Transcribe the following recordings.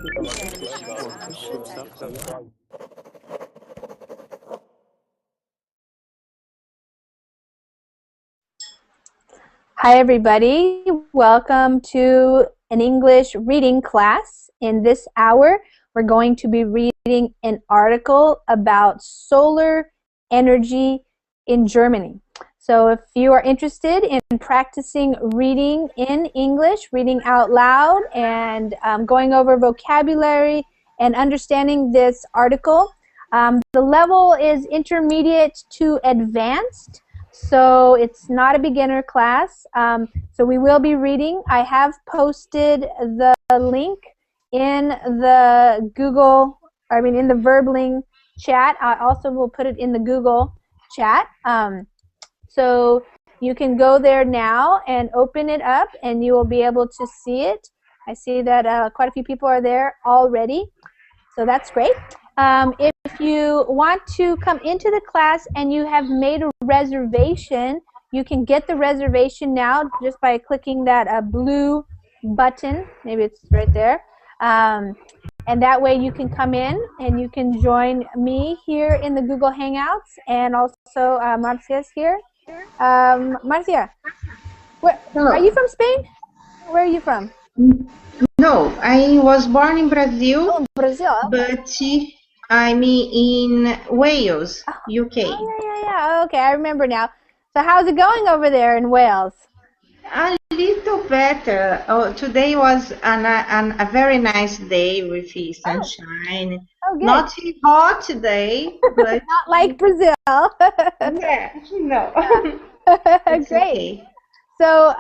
Hi everybody, welcome to an English reading class. In this hour, we're going to be reading an article about solar energy in Germany. So if you are interested in practicing reading in English, reading out loud, and going over vocabulary and understanding this article, the level is intermediate to advanced. So it's not a beginner class. So we will be reading. I have posted the link in the in the Verbling chat. I also will put it in the Google chat. So you can go there now and open it up and you will be able to see it. I see that quite a few people are there already. So that's great. If you want to come into the class and you have made a reservation, you can get the reservation now just by clicking that blue button. Maybe it's right there. And that way you can come in and you can join me here in the Google Hangouts, and also Marcia's here. Marcia, are you from Spain? Where are you from? No, I was born in Brazil, Brazil. But I'm in Wales, UK. Yeah. Okay, I remember now. So how's it going over there in Wales? A little better. Today was a very nice day with the sunshine. Oh, good. Not too hot today, but not like Brazil. yeah, no. Great. Okay. So,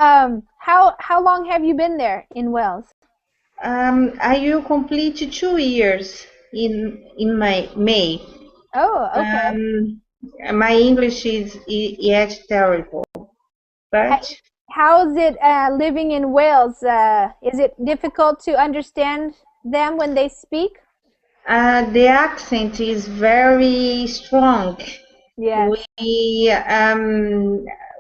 how long have you been there in Wales? I will complete 2 years in my May. Oh, okay. My English is yet terrible, but how's it living in Wales? Is it difficult to understand them when they speak? The accent is very strong. Yes.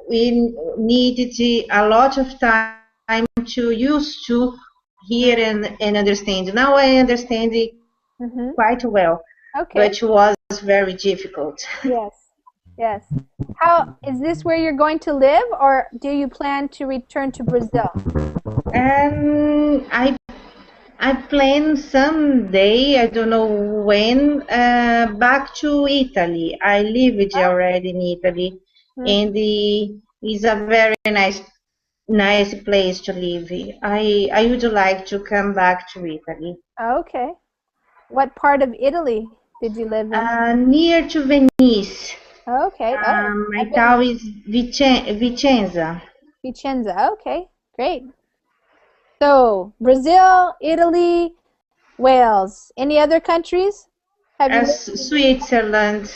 We needed a lot of time to use to hear and understand. Now I understand it quite well, okay. but it was very difficult. Yes. How is this where you're going to live, or do you plan to return to Brazil? I plan someday, I don't know when, back to Italy. I lived already in Italy, and it's a very nice place to live. I would like to come back to Italy. Okay. What part of Italy did you live in? Near to Venice. Okay. My town is Vicenza. Vicenza. Okay. Great. So, Brazil, Italy, Wales. Any other countries? Switzerland.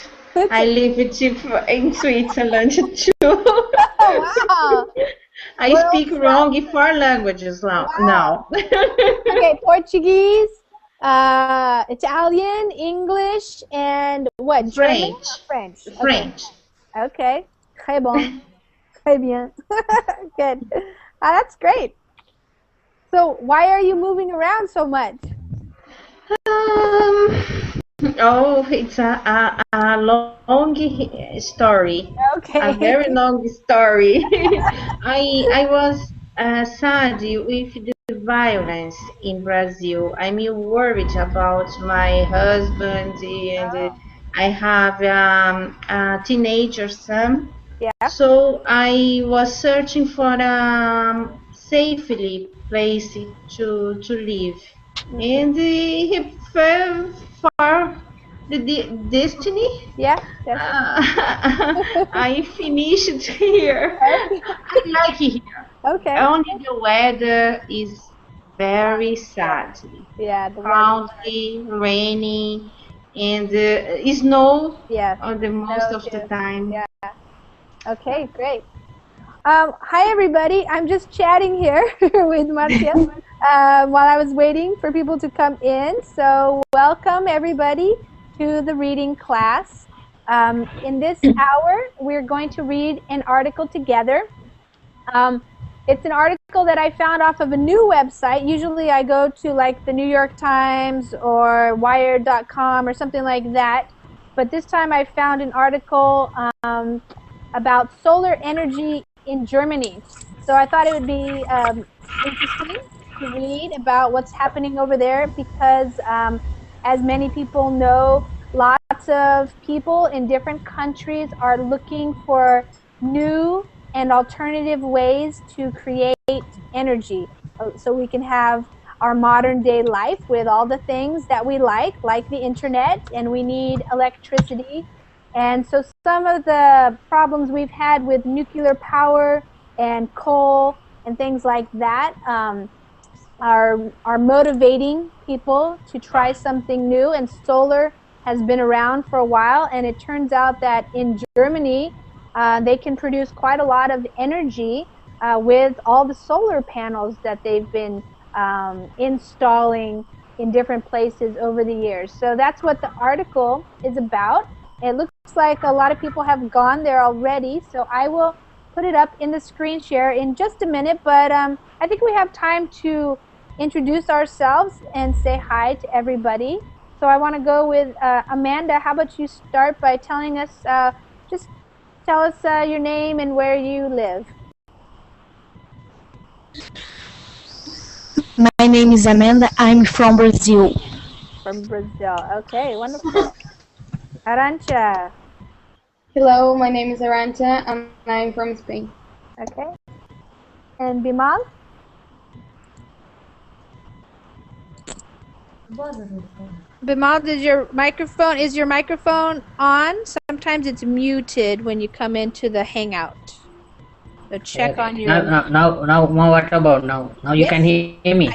I live in Switzerland too. Wow. I speak wrong 4 languages now. Okay, Portuguese, Italian, English, and what? German? French. French. Okay. Très bon. Très bien. Good. That's great. So why are you moving around so much? It's a long story. Okay. A very long story. I was sad with the violence in Brazil. I'm worried about my husband, and I have a teenager son. Yeah. So I was searching for a safely place to live, and he fell for the destiny. Yeah. I finished here. I like it here. Okay. Only the weather is very sad. Yeah. Cloudy, rainy, and snow. Yes. On the most of the time. Yeah. Okay, great. Hi everybody, I'm just chatting here with Marcia while I was waiting for people to come in. So welcome everybody to the reading class. In this hour, we're going to read an article together. It's an article that I found off of a new website. Usually I go to like the New York Times or Wired.com or something like that. But this time I found an article about solar energy in Germany. So I thought it would be interesting to read about what's happening over there because as many people know, lots of people in different countries are looking for new and alternative ways to create energy so we can have our modern day life with all the things that we like the internet, and we need electricity. And so some of the problems we've had with nuclear power and coal and things like that are motivating people to try something new, and solar has been around for a while, and it turns out that in Germany they can produce quite a lot of energy with all the solar panels that they've been installing in different places over the years. So that's what the article is about. It looks like a lot of people have gone there already, so I will put it up in the screen share in just a minute, but I think we have time to introduce ourselves and say hi to everybody. So I want to go with Amanda. How about you start by telling us, just tell us your name and where you live. My name is Amanda. I'm from Brazil. From Brazil. Okay, wonderful. Arancha. Hello, my name is Arantxa and I'm from Spain. Okay. And Bimal? Bimal, is your microphone on? Sometimes it's muted when you come into the Hangout. So check on your... Now, what about now? Now you can hear me?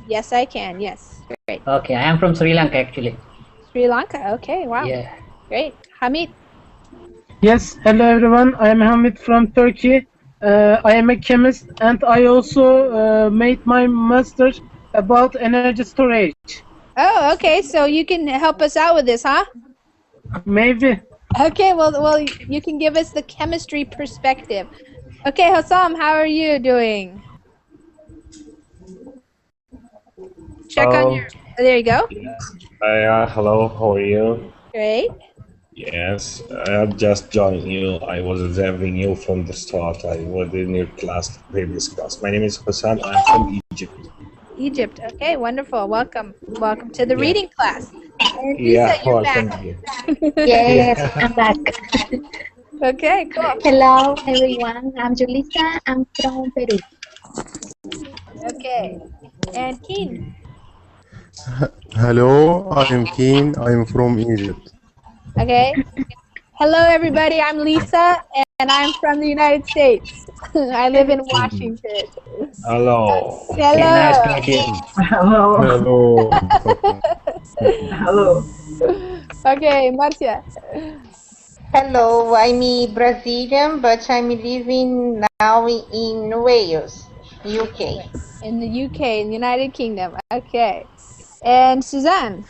Yes, I can. Yes. Great. Okay, I am from Sri Lanka actually. Sri Lanka. Okay, wow. Yeah. Great. Hamid? Yes, hello everyone. I am Hamid from Turkey. I am a chemist and I also made my master's about energy storage. Oh, okay. So you can help us out with this, huh? Maybe. Okay, well, you can give us the chemistry perspective. Okay, Hossam, how are you doing? Check on your... There you go. Hello, how are you? Great. Yes, I just joined you. I was observing you from the start. I was in your class, previous class. My name is Hassan. I'm from Egypt. Egypt. Okay, wonderful. Welcome. Welcome to the reading class. And Lisa, Yeah, you're welcome back. here. Yes, I'm back. Okay, cool. Hello, everyone. I'm Julissa. I'm from Peru. Okay. And Keen. Hello, I'm Keen. I'm from Egypt. Okay. Hello, everybody. I'm Lisa, and I'm from the United States. I live in Washington. Hello. Hello. Nice to meet you. Hello. Hello. Okay, Marcia. Hello, I'm Brazilian, but I'm living now in Wales, UK. In the UK, in the United Kingdom. Okay. And Susanna.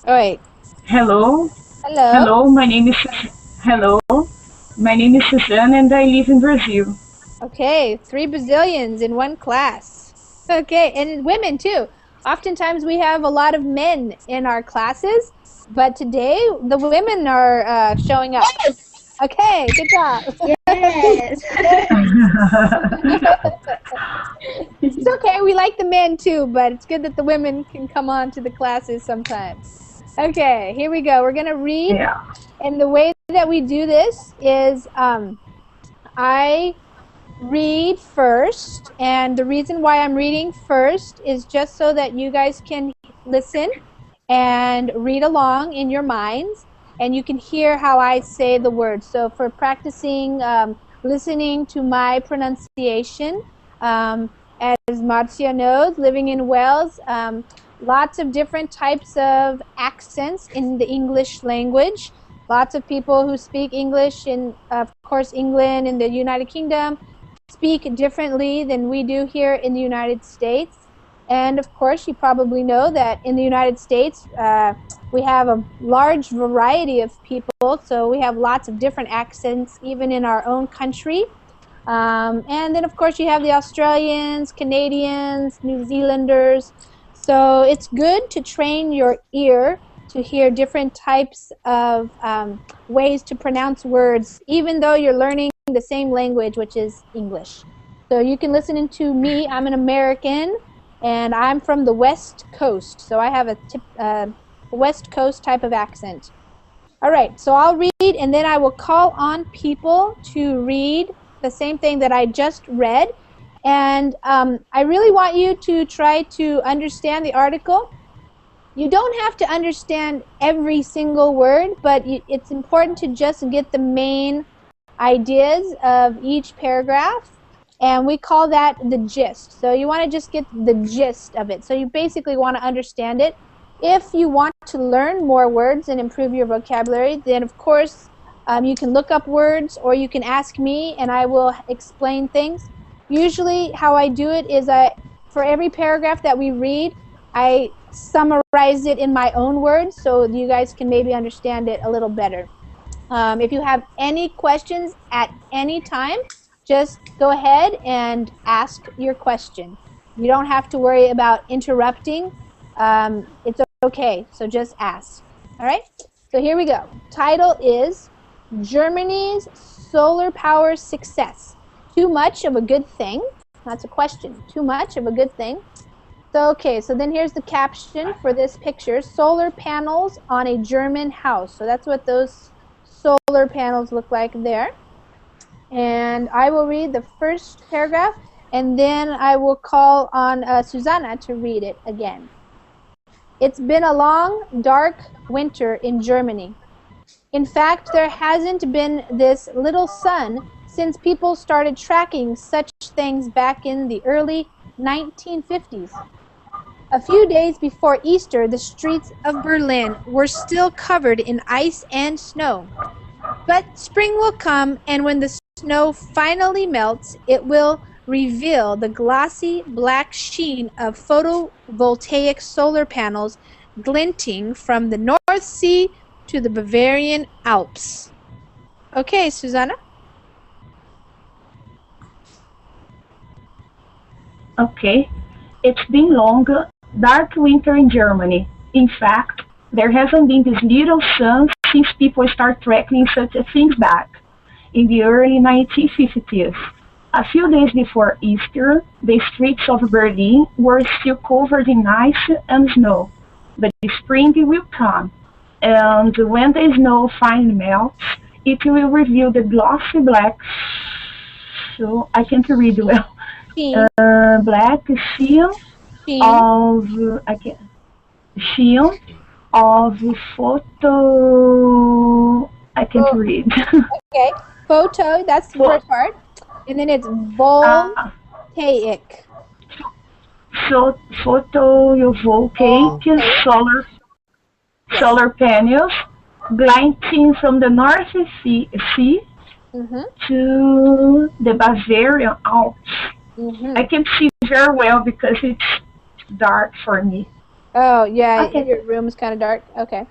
Oh, wait. Hello. Hello. Hello. My name is Suzanne, and I live in Brazil. Okay, 3 Brazilians in one class. Okay, and women too. Oftentimes we have a lot of men in our classes, but today the women are showing up. Yes. Okay, good job. Yes. It's okay, we like the men too, but it's good that the women can come on to the classes sometimes. Okay, here we go. We're going to read, and the way that we do this is I read first, and the reason why I'm reading first is just so that you guys can listen and read along in your minds, and you can hear how I say the words. So for practicing listening to my pronunciation, as Marcia knows, living in Wales, lots of different types of accents in the English language. Lots of people who speak English in, of course, England and the United Kingdom speak differently than we do here in the United States. And of course, you probably know that in the United States, we have a large variety of people, so we have lots of different accents even in our own country. And then, of course, you have the Australians, Canadians, New Zealanders. So it's good to train your ear to hear different types of ways to pronounce words, even though you're learning the same language, which is English. So you can listen to me. I'm an American, and I'm from the West Coast. So I have a West Coast type of accent. All right, so I'll read, and then I will call on people to read the same thing that I just read. And I really want you to try to understand the article. You don't have to understand every single word, but it's important to just get the main ideas of each paragraph, and we call that the gist. So you want to just get the gist of it. So you basically want to understand it. If you want to learn more words and improve your vocabulary, then of course you can look up words, or you can ask me and I will explain things. Usually how I do it is for every paragraph that we read, I summarize it in my own words so you guys can maybe understand it a little better. If you have any questions at any time, just go ahead and ask your question. You don't have to worry about interrupting. It's okay, so just ask. All right, so here we go. Title is Germany's Solar Power Success. Too much of a good thing? That's a question. Too much of a good thing? So, okay, so then here's the caption for this picture. Solar panels on a German house. So that's what those solar panels look like there. And I will read the first paragraph, and then I will call on Susanna to read it again. It's been a long, dark winter in Germany. In fact, there hasn't been this little sun since people started tracking such things back in the early 1950s. A few days before Easter, the streets of Berlin were still covered in ice and snow. But spring will come, and when the snow finally melts, it will reveal the glossy black sheen of photovoltaic solar panels glinting from the North Sea to the Bavarian Alps. Okay, Susanna? Okay. It's been long, dark winter in Germany. In fact, there hasn't been this little sun since people started tracking such things back in the early 1950s. A few days before Easter, the streets of Berlin were still covered in ice and snow. But the spring will come, and when the snow finally melts, it will reveal the glossy black, so I can't read well, black sheen of, sheen of photo, I can't read. Okay, photo, that's the first part. And then it's voltaic. So photovoltaic solar panels glinting from the North Sea to the Bavarian Alps. I can't see very well because it's dark for me. Oh, yeah, okay. Your room is kind of dark. Okay.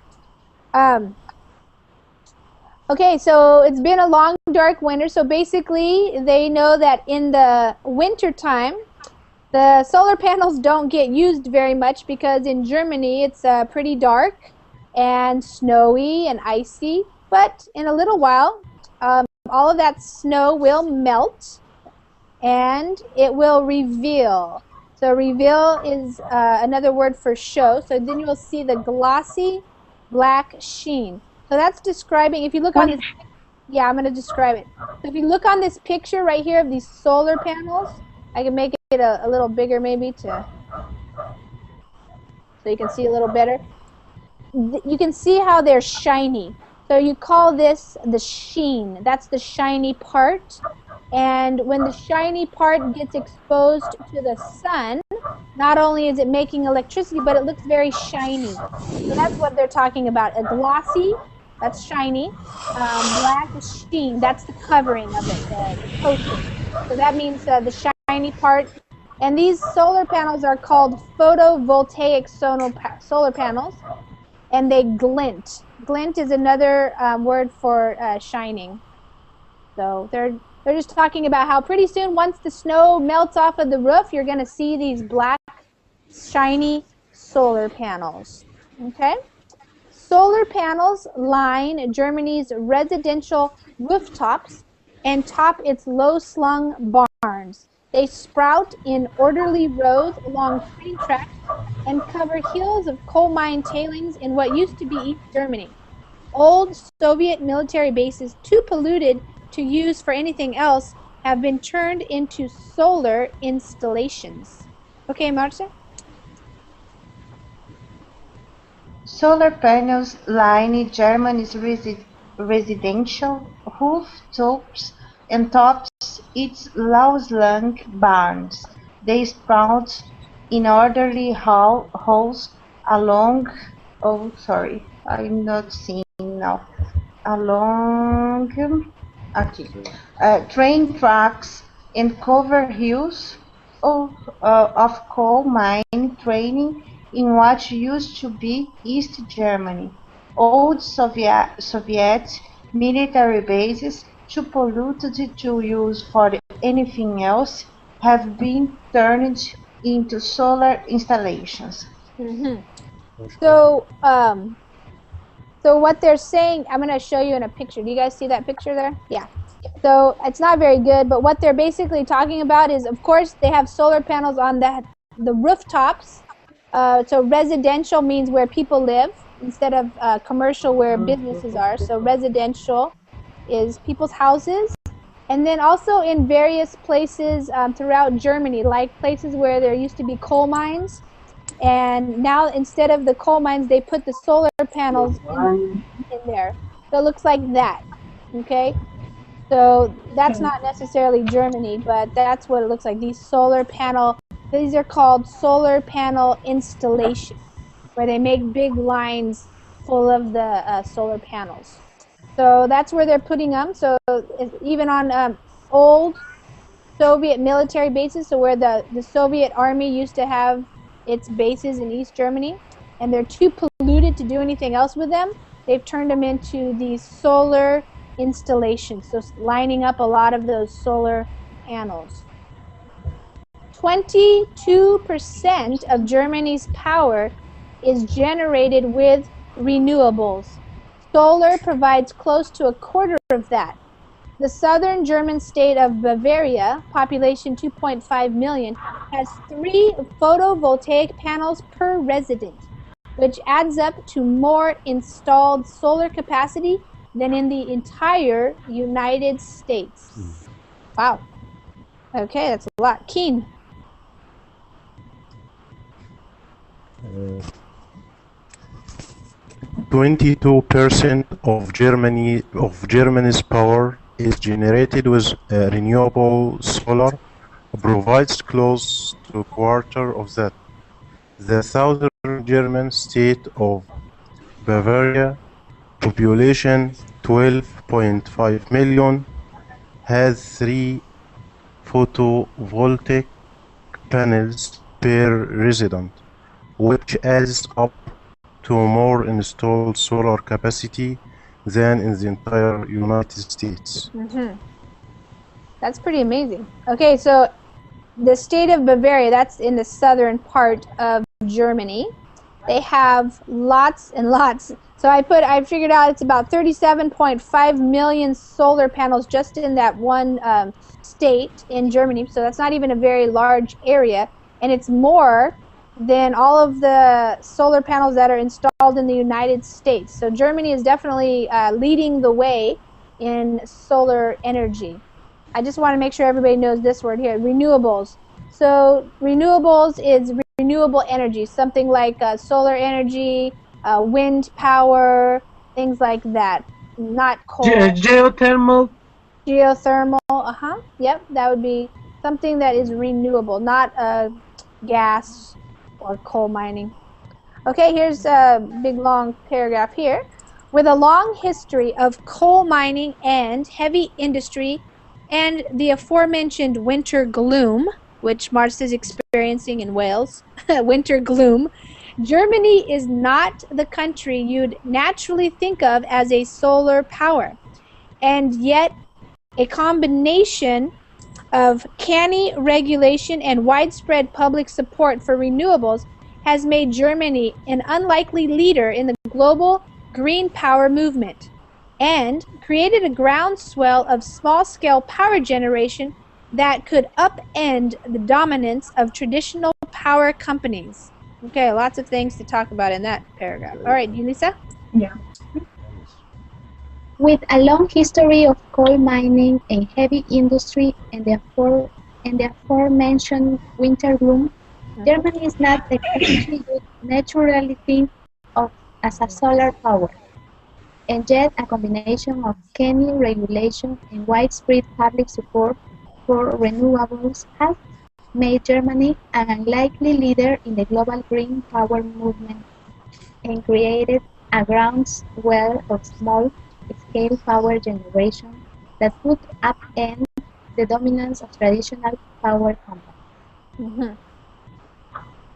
Okay, so it's been a long, dark winter. So basically, they know that in the winter time, the solar panels don't get used very much because in Germany, it's pretty dark and snowy and icy. But in a little while, all of that snow will melt and it will reveal. So reveal is another word for show. So then you will see the glossy black sheen. So that's describing, if you look on this, yeah, I'm going to describe it. So if you look on this picture right here of these solar panels, I can make it a little bigger maybe so you can see a little better. You can see how they're shiny. So you call this the sheen. That's the shiny part. And when the shiny part gets exposed to the sun, not only is it making electricity, but it looks very shiny. So that's what they're talking about. A glossy, that's shiny. Black sheen, that's the covering of it, the coating. So that means the shiny part. And these solar panels are called photovoltaic solar panels, and they glint. Glint is another word for shining. So they're They're just talking about how pretty soon, once the snow melts off of the roof, you're going to see these black, shiny solar panels. Okay? Solar panels line Germany's residential rooftops and top its low-slung barns. They sprout in orderly rows along train tracks and cover hills of coal mine tailings in what used to be East Germany. Old Soviet military bases, too polluted to use for anything else, have been turned into solar installations. Okay, Marcia? Solar panels line Germany's residential rooftops and tops its low-slung barns. They sprout in orderly halls along. Oh, sorry, I'm not seeing now. Along train tracks and cover hills of coal mine training in what used to be East Germany. Old Soviet military bases, too polluted to use for anything else, have been turned into solar installations. So what they're saying, I'm going to show you in a picture. Do you guys see that picture there? Yeah. So it's not very good, but what they're basically talking about is, of course, they have solar panels on the rooftops. So residential means where people live instead of commercial where businesses are. So residential is people's houses. And then also in various places throughout Germany, like places where there used to be coal mines. And now instead of the coal mines, they put the solar panels in there. So it looks like that, okay? So that's not necessarily Germany, but that's what it looks like. These are called solar panel installations, where they make big lines full of the solar panels. So that's where they're putting them. So even on old Soviet military bases, so where the Soviet army used to have its bases in East Germany, and they're too polluted to do anything else with them, they've turned them into these solar installations, so lining up a lot of those solar panels. 22% of Germany's power is generated with renewables. Solar provides close to a quarter of that. The southern German state of Bavaria, population 2.5 million, has 3 photovoltaic panels per resident, which adds up to more installed solar capacity than in the entire United States. Wow. Okay, that's a lot. Keen. 22% of Germany's power is generated with renewable solar, provides close to a quarter of that. The southern German state of Bavaria, population 12.5 million, has 3 photovoltaic panels per resident, which adds up to more installed solar capacity than in the entire United States. That's pretty amazing. Okay, so the state of Bavaria, that's in the southern part of Germany. They have lots and lots. So I figured out it's about 37.5 million solar panels just in that one state in Germany. So that's not even a very large area, and it's more than all of the solar panels that are installed in the United States. So Germany is definitely leading the way in solar energy. I just want to make sure everybody knows this word here, renewables. So renewables is renewable energy, something like solar energy, wind power, things like that, not coal. Geothermal. Geothermal, yep, that would be something that is renewable, not gas or coal mining. Okay, here's a big long paragraph here. With a long history of coal mining and heavy industry and the aforementioned winter gloom, which Mars is experiencing in Wales, winter gloom, Germany is not the country you'd naturally think of as a solar power. And yet a combination of canny regulation and widespread public support for renewables has made Germany an unlikely leader in the global green power movement and created a groundswell of small-scale power generation that could upend the dominance of traditional power companies. Okay, lots of things to talk about in that paragraph. All right, Yulisa? Yeah. With a long history of coal mining and heavy industry and the aforementioned winter gloom, Germany is not the country you naturally think of as a solar power. And yet a combination of canny regulation and widespread public support for renewables has made Germany an unlikely leader in the global green power movement and created a groundswell of small-scale power generation that would upend the dominance of traditional power companies.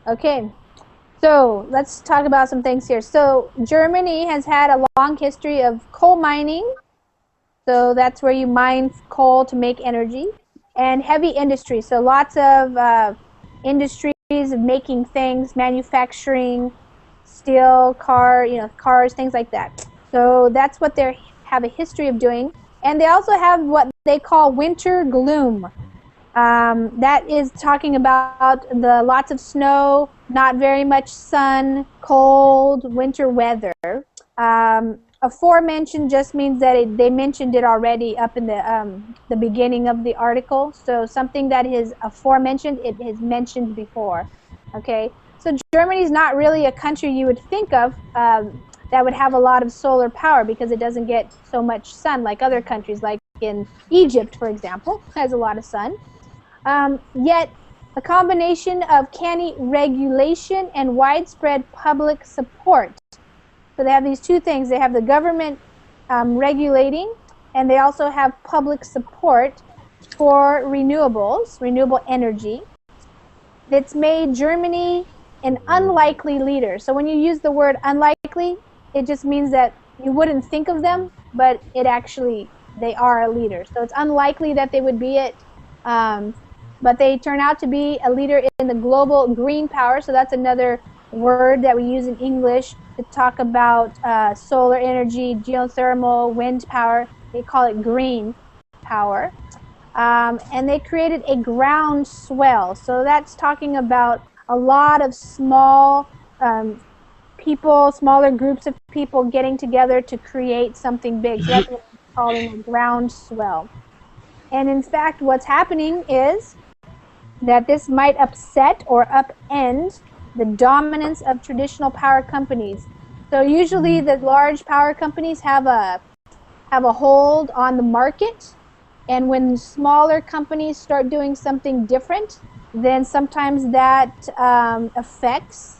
Okay, so let's talk about some things here. So Germany has had a long history of coal mining. So that's where you mine coal to make energy. And heavy industry. So lots of industries of making things, manufacturing, steel, cars, things like that. So that's what they have a history of doing. And they also have what they call winter gloom. That is talking about the lots of snow, not very much sun, cold, winter weather. Aforementioned just means that they mentioned it already up in the beginning of the article. So something that is aforementioned, it is mentioned before. Okay, so Germany is not really a country you would think of that would have a lot of solar power because it doesn't get so much sun like other countries, like in Egypt, for example, has a lot of sun. Yet a combination of canny regulation and widespread public support. So they have these two things. They have the government regulating, and they also have public support for renewables, renewable energy. That's made Germany an unlikely leader. So when you use the word unlikely, it just means that you wouldn't think of them, but they are a leader. So it's unlikely that they would be it, but they turn out to be a leader in the global green power. So that's another word that we use in English to talk about solar energy, geothermal, wind power. They call it green power. And they created a groundswell. So that's talking about a lot of small people, smaller groups of people getting together to create something big. So that's what we're calling a groundswell. And in fact, what's happening is that this might upset or upend the dominance of traditional power companies. So usually the large power companies have a hold on the market, and when smaller companies start doing something different, then sometimes that affects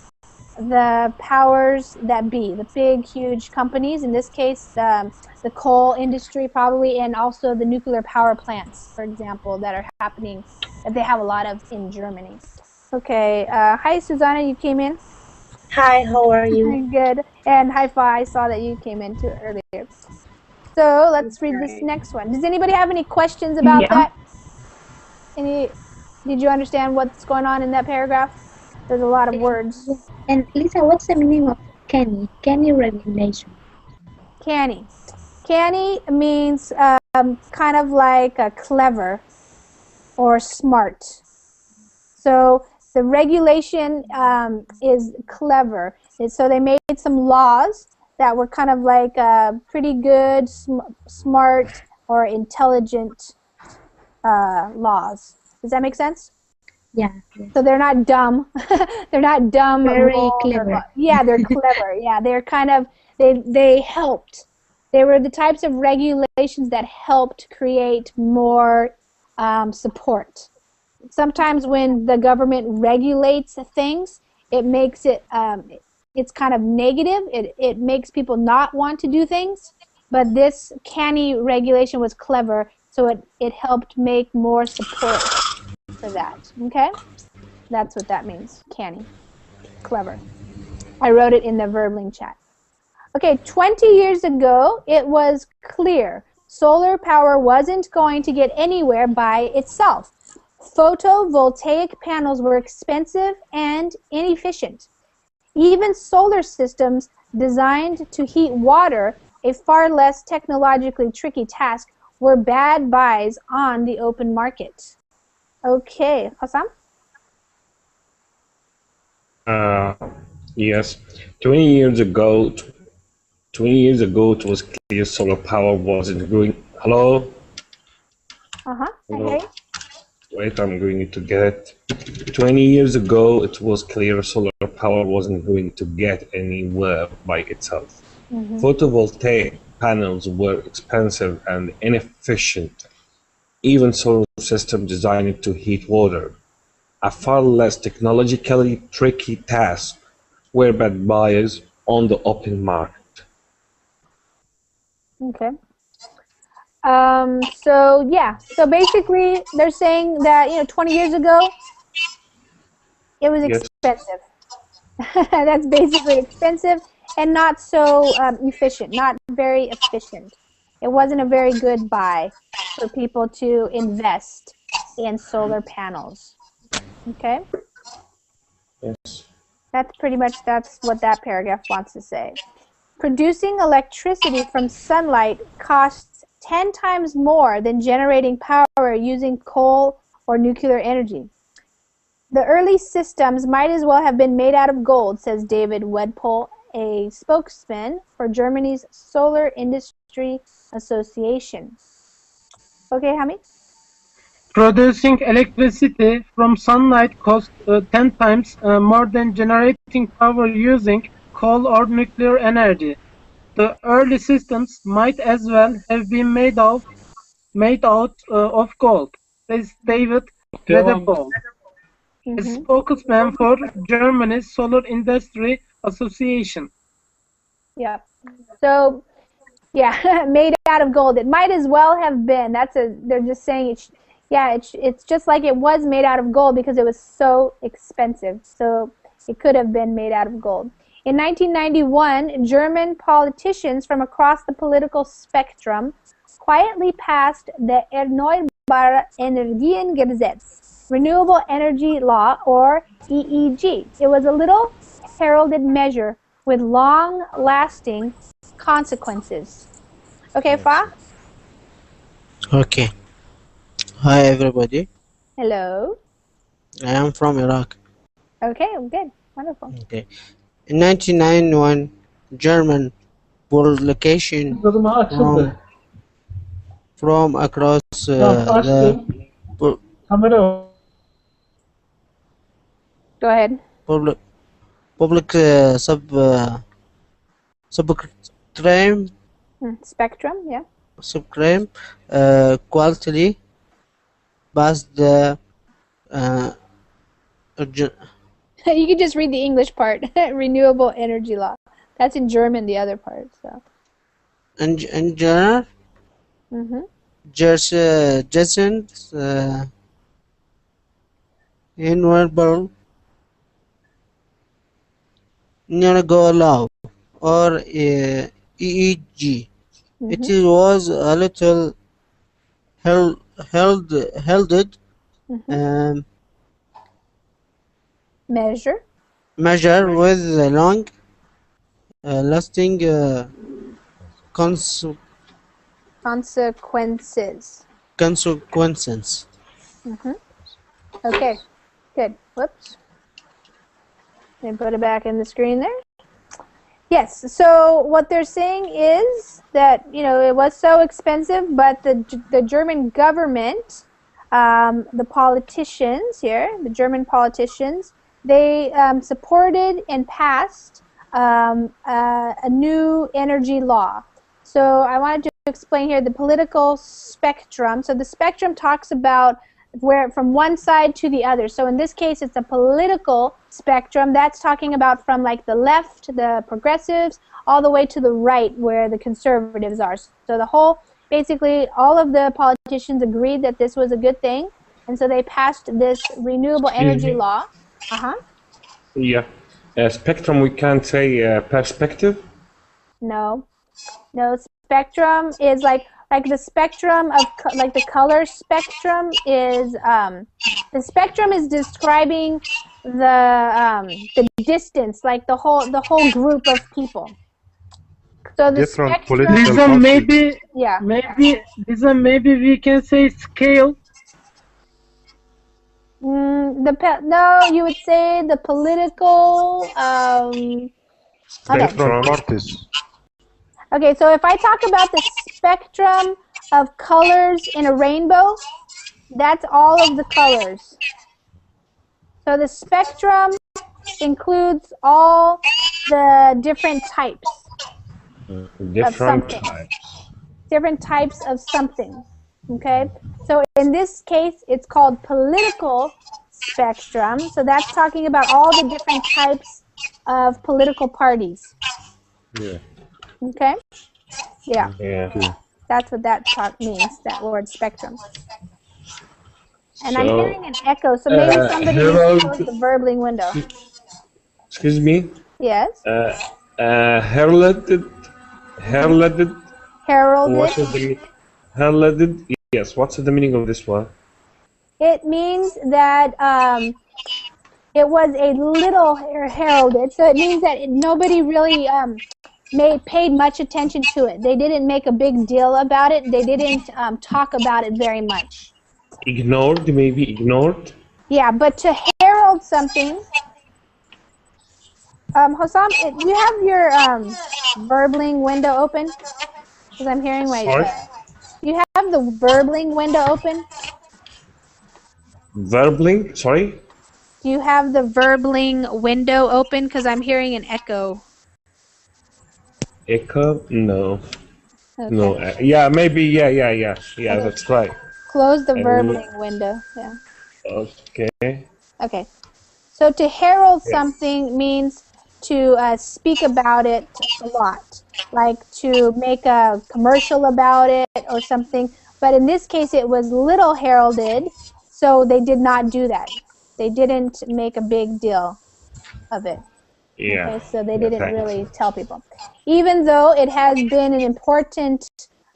the powers that be, the big, huge companies, in this case, the coal industry probably, and also the nuclear power plants, for example, that are happening, that they have a lot of in Germany. Okay, hi Susanna, you came in. Hi, how are you? Good. And hi Fa, I saw that you came in too earlier. So let's read this next one. Does anybody have any questions about that? Did you understand what's going on in that paragraph? There's a lot of words. And Lisa, what's the meaning of canny? Canny regulation. Canny. Canny means kind of like clever or smart. So the regulation is clever. So they made some laws that were kind of like pretty good, smart, or intelligent laws. Does that make sense? Yeah. So they're not dumb. They're not dumb. Very clever. Yeah, they're clever. Yeah, they're kind of, they helped. They were the types of regulations that helped create more support. Sometimes when the government regulates things, it makes it, it's kind of negative. It makes people not want to do things. But this canny regulation was clever, so it helped make more support for that. Okay? That's what that means, canny. Clever. I wrote it in the Verbling chat. Okay, 20 years ago, it was clear solar power wasn't going to get anywhere by itself. Photovoltaic panels were expensive and inefficient. Even solar systems designed to heat water, a far less technologically tricky task, were bad buys on the open market. Okay, Hassam? Yes. 20 years ago, it was clear solar power wasn't going. Hello? Okay. Wait, I'm going to get it. 20 years ago, it was clear solar power wasn't going to get anywhere by itself. Photovoltaic panels were expensive and inefficient. Even solar systems designed to heat water, a far less technologically tricky task, were bad buyers on the open market. Okay. So basically they're saying that 20 years ago it was expensive. That's basically expensive and not so efficient, not very efficient. It wasn't a very good buy for people to invest in solar panels. Okay? Yes. That's what that paragraph wants to say. Producing electricity from sunlight costs 10 times more than generating power using coal or nuclear energy. The early systems might as well have been made out of gold, says David Wedpol, a spokesman for Germany's Solar Industry Association. Okay, Hamid? Producing electricity from sunlight costs 10 times more than generating power using coal or nuclear energy. The early systems might as well have been made out of gold, says David Wedpol, a spokesman for Germany's Solar Industry Association. Yeah. So, yeah, made out of gold. It might as well have been. They're just saying it's just like it was made out of gold because it was so expensive. So it could have been made out of gold. In 1991, German politicians from across the political spectrum quietly passed the Erneuerbare Energiengesetz, Renewable Energy Law, or EEG. It was a little heralded measure with long-lasting consequences. Okay, Fa? Okay. Hi, everybody. Hello. I am from Iraq. Okay, good. Wonderful. Okay. In 1991, German publication from across the Go ahead. public Spectrum, yeah. Spectrum quietly passed the You can just read the English part. Renewable energy law. That's in German, the other part. So. in general, Jason Renewable Energy Law, or EEG. It was a little heralded measure with long lasting consequences. Okay, good. Whoops. Let me put it back in the screen there. Yes, so what they're saying is that, it was so expensive, but the German government, the politicians here, the German politicians, they supported and passed a new energy law. So I wanted to explain here the political spectrum. So the spectrum talks about where from one side to the other. So in this case, it's a political spectrum. That's talking about from like the left, the progressives, all the way to the right where the conservatives are. So basically all of the politicians agreed that this was a good thing. And so they passed this renewable energy law. Yeah. Spectrum, we can't say perspective? No. Spectrum is like like the spectrum of like the color spectrum is the spectrum is describing the distance, like the whole group of people. So the Different spectrum, political Lisa, parties. maybe we can say scale. no, you would say the political. Different parties. Okay, so if I talk about the spectrum of colors in a rainbow, that's all of the colors. So the spectrum includes all the different types. Different types. Different types of something. Okay, so in this case, it's called political spectrum. So that's talking about all the different types of political parties. Yeah. Okay? Yeah. Yeah. That's what that means, that word spectrum. And So, I'm hearing an echo, so maybe somebody needs to close the Verbling window. Excuse me? Yes? Heralded. Heralded? What is the heralded? Yes, what's the meaning of this one? It means that it was a little heralded, so it means that nobody really paid much attention to it. They didn't make a big deal about it. They didn't talk about it very much. Ignored, maybe ignored? Yeah, but to herald something, Hossam, do you have your Verbling window open? Because I'm hearing my... you have the Verbling window open? Verbling? Sorry? Do you have the Verbling window open? Because I'm hearing an echo. Echo? No. Okay. No. Yeah, maybe. Yeah, that's right. Close the Verbling window. Yeah. Okay. Okay. So to herald something means to speak about it a lot, like to make a commercial about it or something. But in this case, it was little heralded, so they did not do that. They didn't make a big deal of it. Yeah. Okay, so they didn't really tell people. Even though it has been an important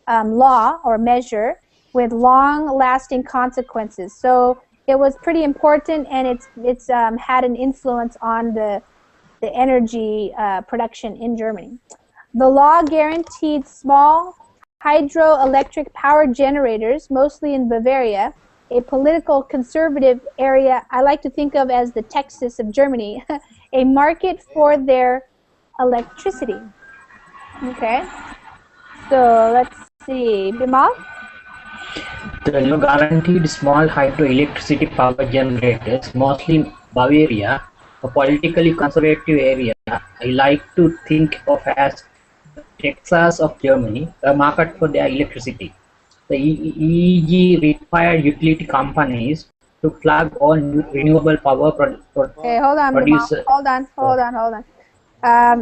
law or measure with long-lasting consequences. So it was pretty important, and it's had an influence on the energy production in Germany. The law guaranteed small hydroelectric power generators, mostly in Bavaria, a political conservative area I like to think of as the Texas of Germany, a market for their electricity. Okay, so let's see, Bimal? The law guaranteed small hydroelectricity power generators, mostly in Bavaria, a politically conservative area I like to think of as Texas of Germany, a market for their electricity. The EEG required utility companies to plug all renewable power Okay, hold on, producers. hold on.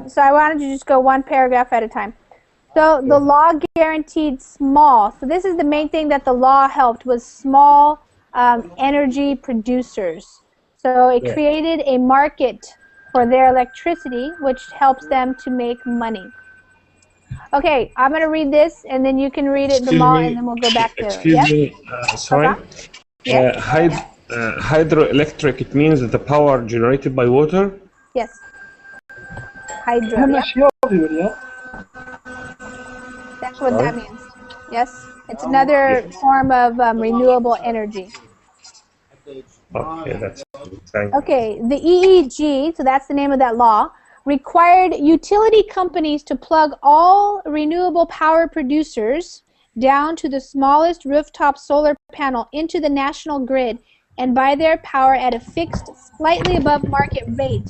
So I wanted to just go one paragraph at a time. So the law guaranteed small. So this is the main thing that the law helped, was small energy producers. So it created a market for their electricity, which helps them to make money. Okay, I'm going to read this, and then you can read it, Bimal, and then we'll go back to it. Excuse me, sorry. Yes. Hydroelectric, it means that the power generated by water? Yes. Hydro. That's what that means. Yes. It's another form of renewable energy. Okay, that's fine. Okay, the EEG, so that's the name of that law, required utility companies to plug all renewable power producers down to the smallest rooftop solar panel into the national grid and buy their power at a fixed, slightly above market rate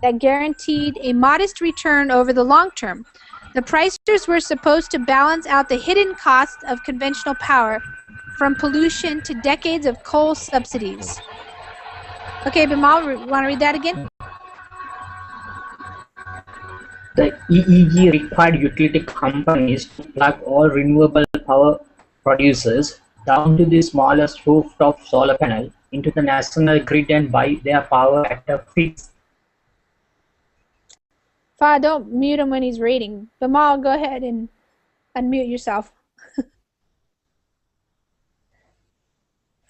that guaranteed a modest return over the long term. The pricers were supposed to balance out the hidden costs of conventional power, from pollution to decades of coal subsidies. Okay, Bimal, want to read that again? The EEG required utility companies to plug all renewable power producers down to the smallest rooftop solar panel into the national grid and buy their power at a fixed. Fa, don't mute him when he's reading. Bimal, go ahead and unmute yourself.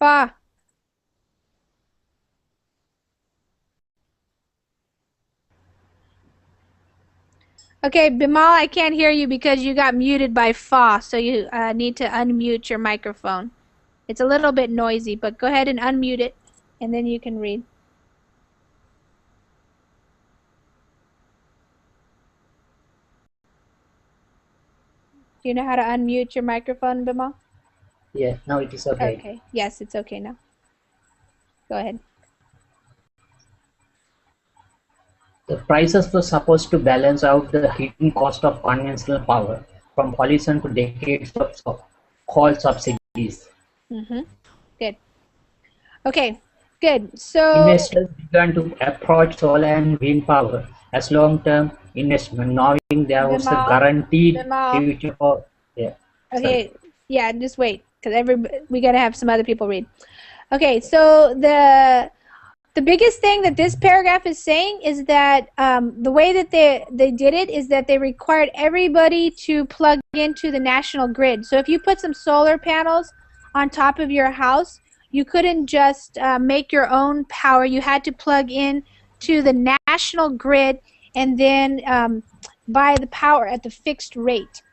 Fa. Okay, Bimal, I can't hear you because you got muted by Fa, so you need to unmute your microphone. It's a little bit noisy, but go ahead and unmute it, and then you can read. Do you know how to unmute your microphone, Bimal? Yeah, now it is okay. Okay. Yes, it's okay now. Go ahead. The prices were supposed to balance out the hidden cost of conventional power, from pollution to decades of coal subsidies. Good. Okay, good. So Investors began to approach solar and wind power as long-term investment, knowing there was a guaranteed future for. Yeah. Okay, yeah, just wait, because we gotta have some other people read. Okay, so the biggest thing that this paragraph is saying is that the way that they did it is that they required everybody to plug into the national grid. So if you put some solar panels on top of your house, you couldn't just make your own power. You had to plug in to the national grid and then buy the power at the fixed rate.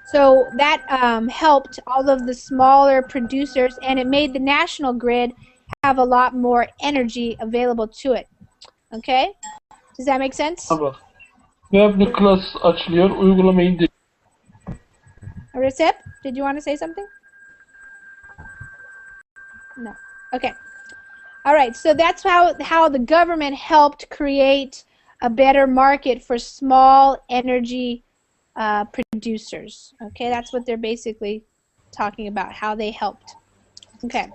So that helped all of the smaller producers, and it made the national grid have a lot more energy available to it. Okay? Does that make sense? Web class açılıyor. Uygulamayı indir. Recep, did you want to say something? No. Okay. All right. So that's how the government helped create a better market for small energy producers. Okay, that's what they're basically talking about, how they helped. Okay.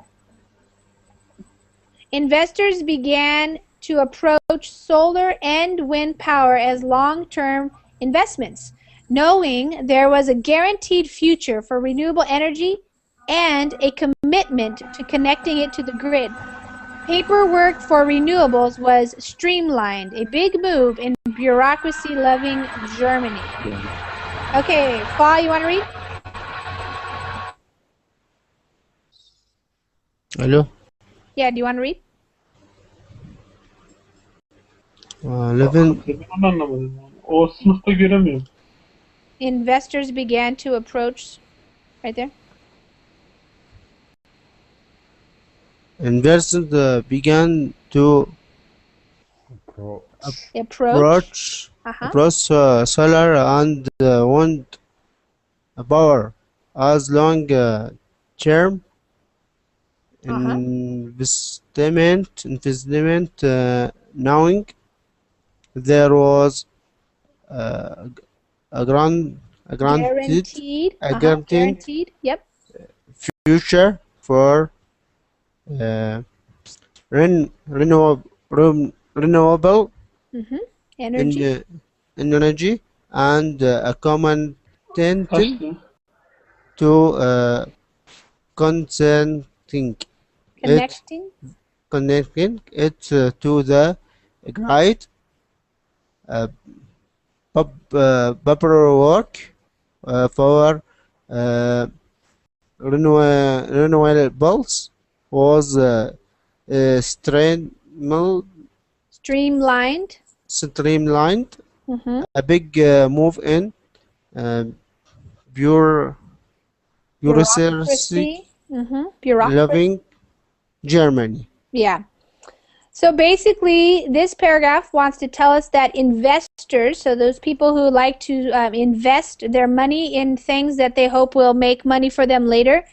Investors began to approach solar and wind power as long-term investments, knowing there was a guaranteed future for renewable energy and a commitment to connecting it to the grid. Paperwork for renewables was streamlined, a big move in bureaucracy-loving Germany. Okay, Fa, you want to read? Hello? Yeah, do you want to read? 11. Ben onu anlamadım. O sınıfta göremiyorum. Investors began to approach, right there. Investors began to approach solar and wind power as long-term investment, knowing there was a guaranteed yep, future for renewable energy and a common tendency to connecting it to the grid. Paperwork for renewables was streamlined. A big move in bureaucracy loving Germany. Yeah. So basically, this paragraph wants to tell us that investors, so those people who like to invest their money in things that they hope will make money for them later,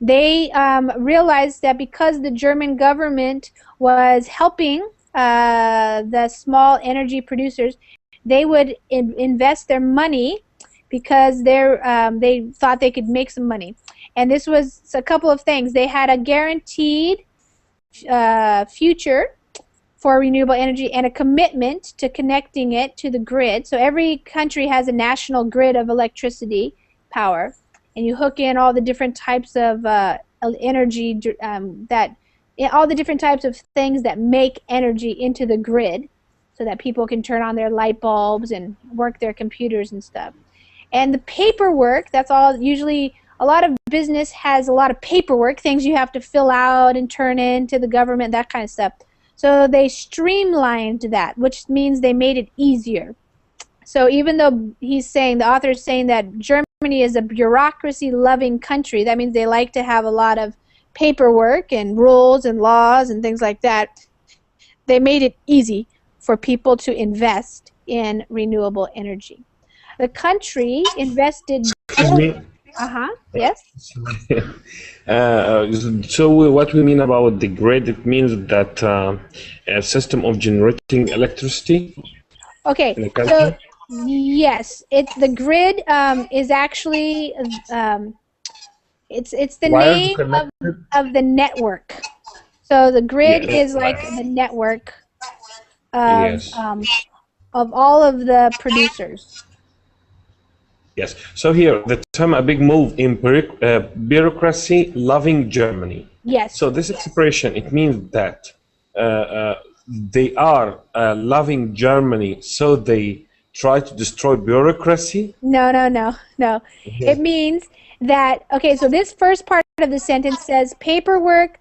they realized that because the German government was helping the small energy producers, they would invest their money because they thought they could make some money. And this was a couple of things. They had a guaranteed future for renewable energy and a commitment to connecting it to the grid. So every country has a national grid of electricity power, and you hook in all the different types of energy all the different types of things that make energy into the grid so that people can turn on their light bulbs and work their computers and stuff. And the paperwork, that's all usually a lot of business has a lot of paperwork, things you have to fill out and turn in to the government, that kind of stuff. So they streamlined that, which means they made it easier. So even though he's saying, the author is saying that Germany is a bureaucracy-loving country, that means they like to have a lot of paperwork and rules and laws and things like that. They made it easy for people to invest in renewable energy. The country invested... Excuse me. Yes? So what we mean about the grid, it means that a system of generating electricity. Okay, so yes, the grid is actually it's the name of the network. So the grid is like the network of all of the producers. Yes. So here, the term "a big move in bureaucracy-loving Germany." Yes. So this expression, it means that they are loving Germany, so they try to destroy bureaucracy? No. It means that, okay, so this first part of the sentence says paperwork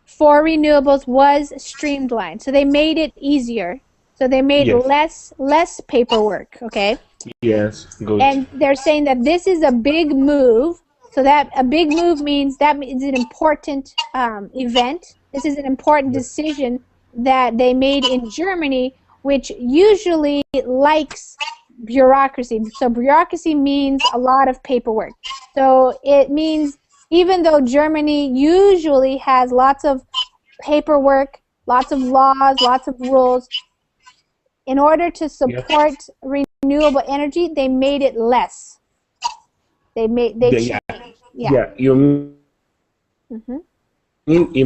for renewables was streamlined. So they made it easier. So they made less paperwork, okay? Yes, good. And they're saying that this is a big move. So that a big move means that is an important event. This is an important decision that they made in Germany, which usually likes bureaucracy. So bureaucracy means a lot of paperwork. So it means even though Germany usually has lots of paperwork, lots of laws, lots of rules, in order to support renewable energy, they made it less. You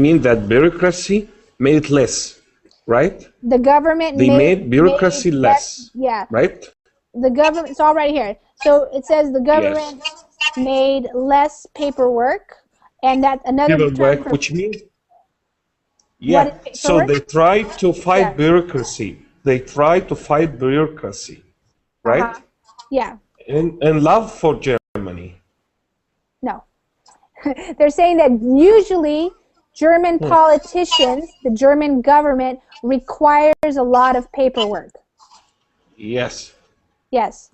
mean that bureaucracy made it less, right? The government made bureaucracy less. Yeah. Right? The government, it's all right here. So it says the government made less paperwork, and that's another paperwork, which means so they try to fight bureaucracy. They try to fight bureaucracy, right? Yeah. And love for Germany. No. They're saying that usually German politicians, the German government, requires a lot of paperwork. Yes. Yes.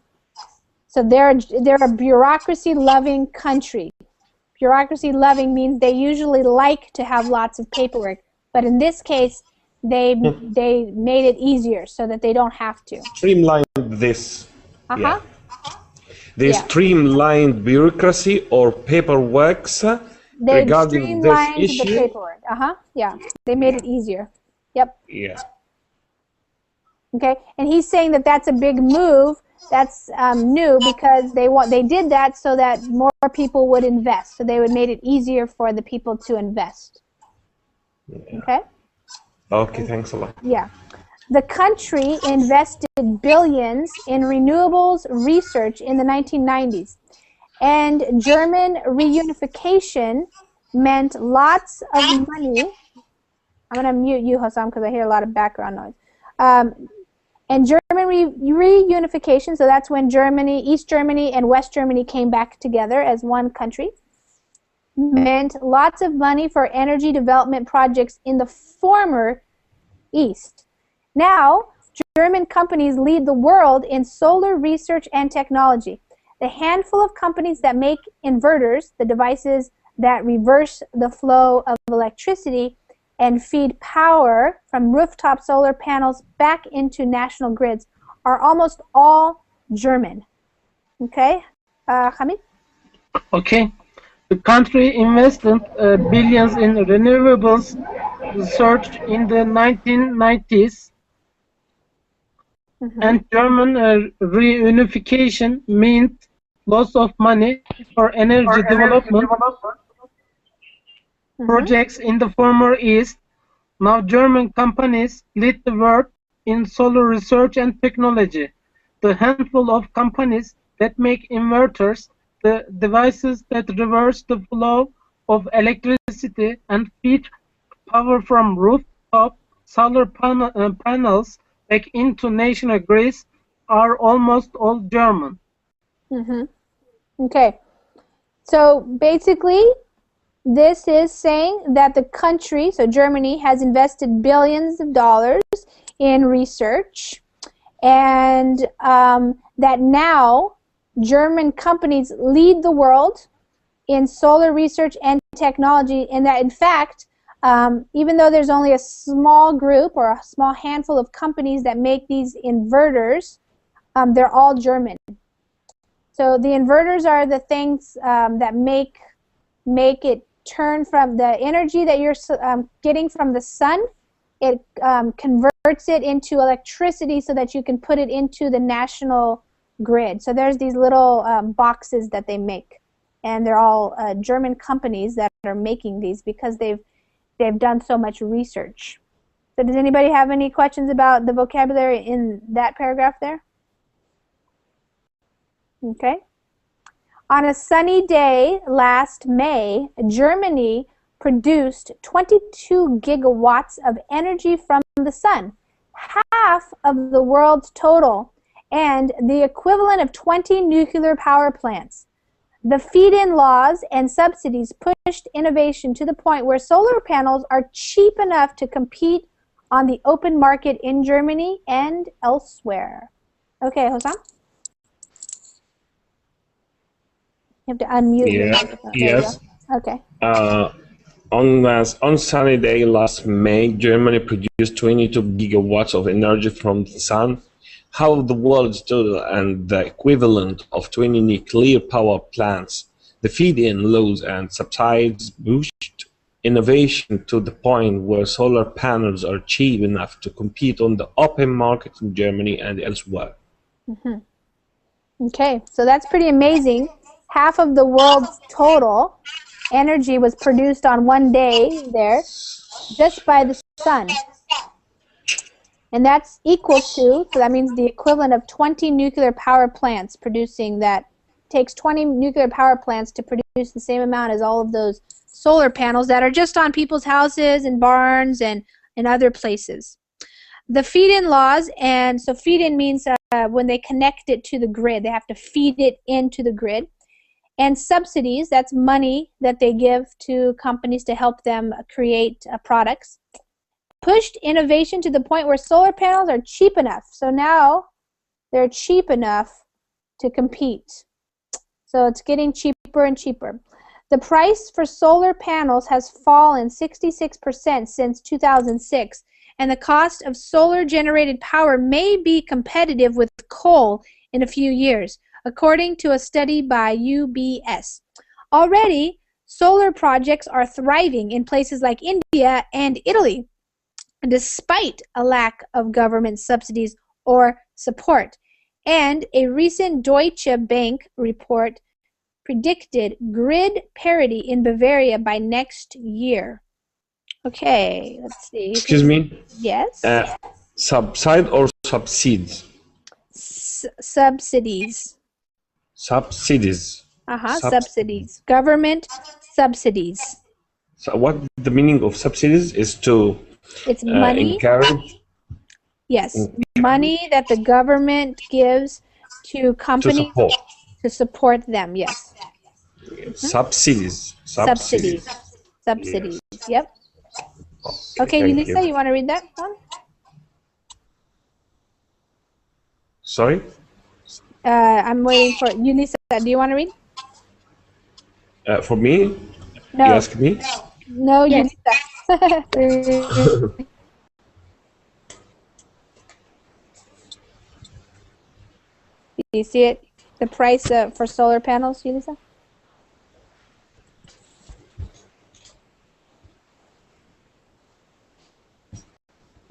So they're a bureaucracy-loving country. Bureaucracy-loving means they usually like to have lots of paperwork, but in this case, they made it easier so that they don't have to. Streamlined this. They streamlined bureaucracy or paperwork regarding this issue. The paperwork. Yeah. They made it easier. Yep. Yeah. Okay. And he's saying that that's a big move. That's new because they did that so that more people would invest. So they would made it easier for the people to invest. Okay. Okay, thanks a lot. Yeah. The country invested billions in renewables research in the 1990s. And German reunification meant lots of money. I'm going to mute you, Hossam, because I hear a lot of background noise. And German reunification, so that's when Germany, East Germany and West Germany came back together as one country, meant lots of money for energy development projects in the former East. Now, German companies lead the world in solar research and technology. The handful of companies that make inverters, the devices that reverse the flow of electricity and feed power from rooftop solar panels back into national grids, are almost all German. Okay, Hamid? Okay. The country invested billions in renewables research in the 1990s. And German reunification meant lots of money for energy development projects in the former East. Now German companies lead the world in solar research and technology. The handful of companies that make inverters, the devices that reverse the flow of electricity and feed power from rooftop solar panels back into national grids, are almost all German. Okay. So basically, this is saying that the country, so Germany, has invested billions of dollars in research, and that now German companies lead the world in solar research and technology, and that in fact, even though there's only a small group or a small handful of companies that make these inverters, they're all German. So the inverters are the things that make it turn from the energy that you're getting from the sun. It converts it into electricity so that you can put it into the national grid. So there's these little boxes that they make, and they're all German companies that are making these because they've done so much research. So does anybody have any questions about the vocabulary in that paragraph there? Okay. On a sunny day last May, Germany produced 22 gigawatts of energy from the sun, half of the world's total, and the equivalent of 20 nuclear power plants. The feed-in laws and subsidies pushed innovation to the point where solar panels are cheap enough to compete on the open market in Germany and elsewhere. Okay, Hossam? You have to unmute your microphone. Yes. Okay. On sunny day last May, Germany produced 22 gigawatts of energy from the sun, half of the world's total and the equivalent of 20 nuclear power plants. The feed-in laws and subsidies pushed innovation to the point where solar panels are cheap enough to compete on the open market in Germany and elsewhere. Okay, so that's pretty amazing. Half of the world's total energy was produced on one day there just by the sun. And that's equal to, so that means the equivalent of 20 nuclear power plants producing that. Takes 20 nuclear power plants to produce the same amount as all of those solar panels that are just on people's houses and barns and other places. The feed-in laws, and so feed-in means when they connect it to the grid, they have to feed it into the grid. And subsidies, that's money that they give to companies to help them create products, pushed innovation to the point where solar panels are cheap enough. So now they're cheap enough to compete. So it's getting cheaper and cheaper. The price for solar panels has fallen 66% since 2006, and the cost of solar-generated power may be competitive with coal in a few years, according to a study by UBS. Already, solar projects are thriving in places like India and Italy, despite a lack of government subsidies or support. And a recent Deutsche Bank report predicted grid parity in Bavaria by next year. Okay, let's see. Excuse me? Yes? Subside or subsidies? Subsidies. Subsidies. Subsidies. Government subsidies. So what the meaning of subsidies is to it's money. Encourage? Yes, money that the government gives to companies to support them, yes. Subsidies. Subsidies. Subsidies, yes. Yep. Okay, Yulisa, you want to read that one? Sorry? I'm waiting for Yulisa. Do you want to read? For me? No. You ask me? No, yes. Yulisa. Do you see it? The price for solar panels, Yulisa?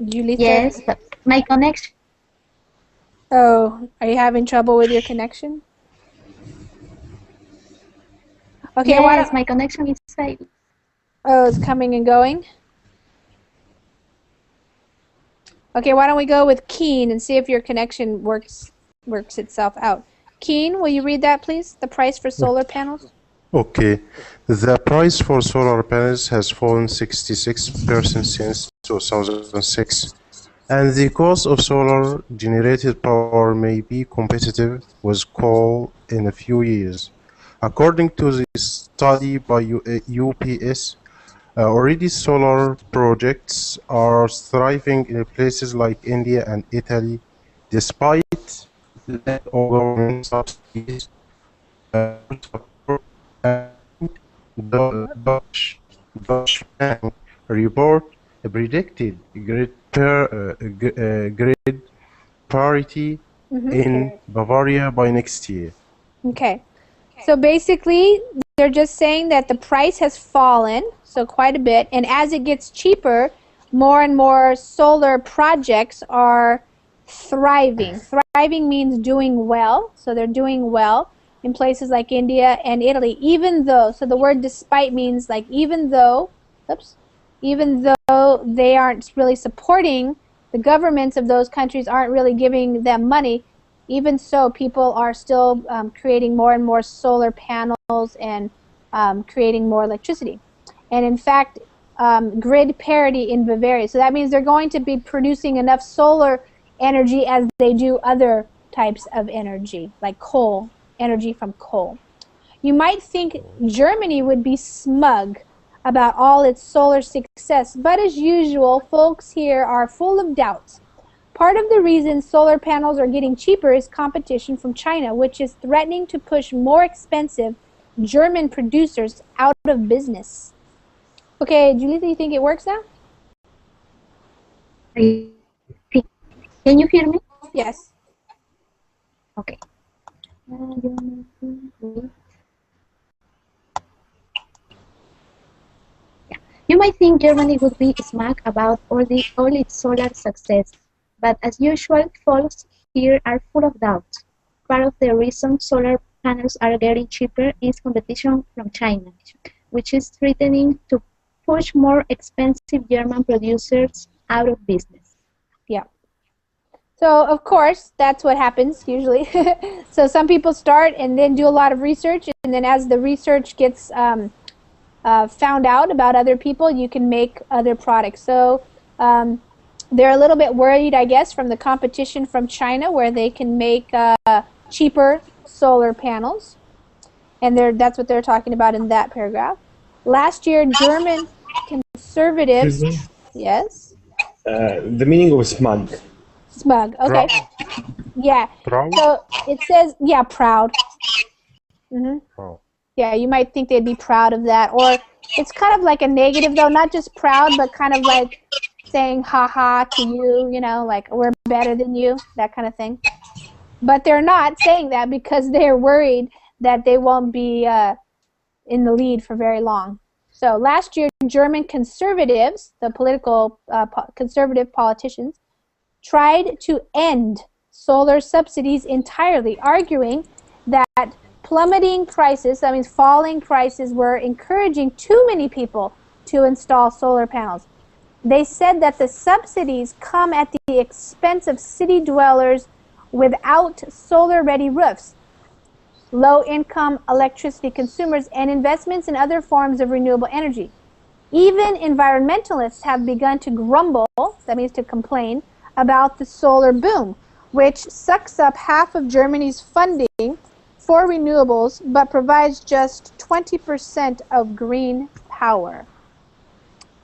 Yulisa? Yes, but my connection. Oh, are you having trouble with your connection? Okay, yes, my connection is failing. Oh, it's coming and going? Okay, why don't we go with Keen and see if your connection works itself out. Keen, will you read that, please? The price for solar panels? Okay. The price for solar panels has fallen 66% since 2006, and the cost of solar-generated power may be competitive with coal in a few years, According to this study by UPS, already solar projects are thriving in places like India and Italy, despite lack of government subsidies. The Dutch Bank report predicted grid parity in Bavaria by next year. Okay. So basically, they're just saying that the price has fallen, so quite a bit, and as it gets cheaper, more and more solar projects are thriving. Thriving means doing well, so they're doing well in places like India and Italy, even though, so the word despite means like even though they aren't really supporting, the governments of those countries aren't really giving them money, even so people are still creating more and more solar panels and creating more electricity. And in fact, grid parity in Bavaria, so that means they're going to be producing enough solar energy as they do other types of energy, like coal, energy from coal. You might think Germany would be smug about all its solar success, but as usual, folks here are full of doubts. Part of the reason solar panels are getting cheaper is competition from China, which is threatening to push more expensive German producers out of business. Okay, Julie, do you think it works now? Can you hear me? Yes. Okay. You might think Germany would be smug about all its solar success, but as usual, folks here are full of doubts. Part of the reason solar panels are getting cheaper is competition from China, which is threatening to push more expensive German producers out of business. Yeah. So, of course, that's what happens usually. So some people start and then do a lot of research, and then as the research gets found out about other people, you can make other products. So they're a little bit worried, I guess, from the competition from China, where they can make cheaper solar panels. And that's what they're talking about in that paragraph. Last year, German conservatives... Yes? The meaning of smug. Smug, okay. Yeah. Proud? So it says, yeah, proud. Oh. Yeah, you might think they'd be proud of that. Or it's kind of like a negative, though, not just proud, but kind of like saying ha-ha to you, you know, like we're better than you, that kind of thing. But they're not saying that because they're worried that they won't be in the lead for very long. So last year, German conservatives, the political conservative politicians, tried to end solar subsidies entirely, arguing that plummeting prices, that means falling prices, were encouraging too many people to install solar panels. They said that the subsidies come at the expense of city dwellers without solar-ready roofs, low-income electricity consumers, and investments in other forms of renewable energy. Even environmentalists have begun to grumble, that means to complain, about the solar boom, which sucks up half of Germany's funding for renewables, but provides just 20% of green power.